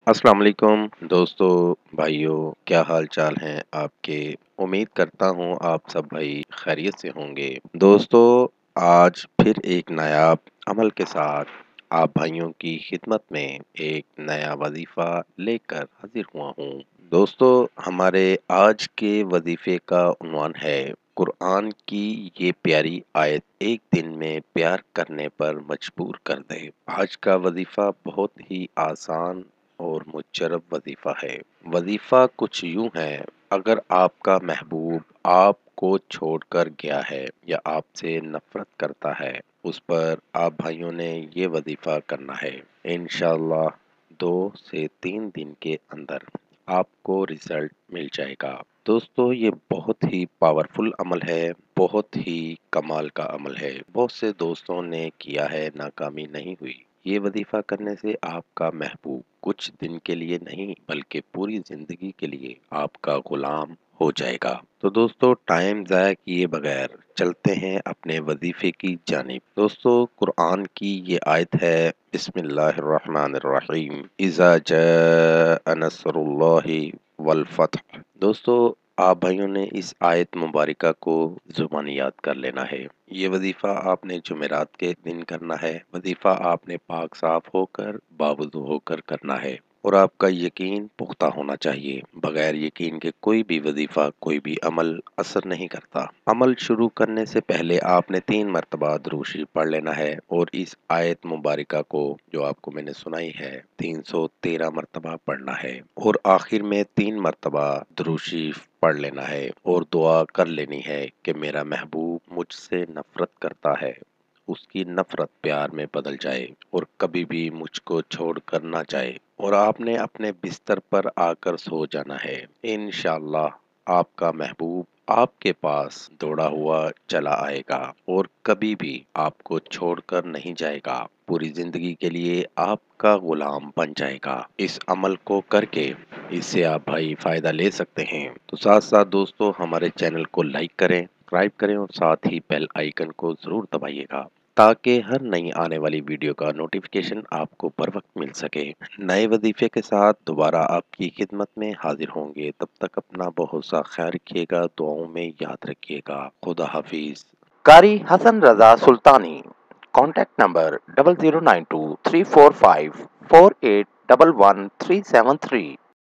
अस्सलाम वालेकुम दोस्तों, भाइयों, क्या हाल चाल हैं आपके। उम्मीद करता हूँ आप सब भाई खैरियत से होंगे। दोस्तों, आज फिर एक नायाब अमल के साथ आप भाइयों की खिदमत में एक नया वजीफ़ा लेकर हाजिर हुआ हूँ। दोस्तों, हमारे आज के वजीफ़े का उन्वान है कुरान की ये प्यारी आयत एक दिन में प्यार करने पर मजबूर कर दे। आज का वजीफ़ा बहुत ही आसान और मुजरब वजीफ़ा है। वजीफ़ा कुछ यूं है, अगर आपका महबूब आपको छोड़कर गया है या आपसे नफरत करता है, उस पर आप भाइयों ने ये वजीफ़ा करना है। इंशाअल्लाह 2 से 3 दिन के अंदर आपको रिजल्ट मिल जाएगा। दोस्तों, ये बहुत ही पावरफुल अमल है, बहुत ही कमाल का अमल है। बहुत से दोस्तों ने किया है, नाकामी नहीं हुई। ये वजीफा करने से आपका महबूब कुछ दिन के लिए नहीं बल्कि पूरी जिंदगी के लिए आपका गुलाम हो जाएगा। तो दोस्तों, टाइम ज़ाया किए बगैर चलते हैं अपने वजीफे की जानिब। दोस्तों, कुरान की ये आयत है, बिस्मिल्लाहिर्रहमानिर्रहीम, इज़ा जाअ नस्रुल्लाहि वल फतह। दोस्तों, आप भाइयों ने इस आयत मुबारका को ज़ुबानी याद कर लेना है। ये वजीफ़ा आपने जुमेरात के दिन करना है। वजीफ़ा आपने पाक साफ होकर बावुज़ू होकर करना है और आपका यकीन पुख्ता होना चाहिए। बगैर यकीन के कोई भी वजीफ़ा, कोई भी अमल असर नहीं करता। अमल शुरू करने से पहले आपने 3 मरतबा दुरूद शरीफ पढ़ लेना है और इस आयत मुबारका को जो आपको मैंने सुनाई है 313 मरतबा पढ़ना है और आखिर में 3 मरतबा दुरूद शरीफ पढ़ लेना है और दुआ कर लेनी है कि मेरा महबूब मुझसे नफरत करता है, उसकी नफरत प्यार में बदल जाए और कभी भी मुझको छोड़कर ना जाए। और आपने अपने बिस्तर पर आकर सो जाना है। इंशाअल्लाह आपका महबूब आपके पास दौड़ा हुआ चला आएगा और कभी भी आपको छोड़कर नहीं जाएगा। पूरी जिंदगी के लिए आपका गुलाम बन जाएगा। इस अमल को करके इससे आप भाई फायदा ले सकते हैं। तो साथ साथ दोस्तों, हमारे चैनल को लाइक करें, सब्सक्राइब करें और साथ ही बेल आइकन को जरूर दबाइएगा ताकि हर नई आने वाली वीडियो का नोटिफिकेशन आपको बर वक्त मिल सके। नए वजीफे के साथ दोबारा आपकी खिदमत में हाजिर होंगे। तब तक अपना बहुत सा ख्याल रखिएगा, दुआओं में याद रखिएगा। खुदा हाफिज। कारी हसन रजा सुल्तानी, कॉन्टैक्ट नंबर 00923454811373।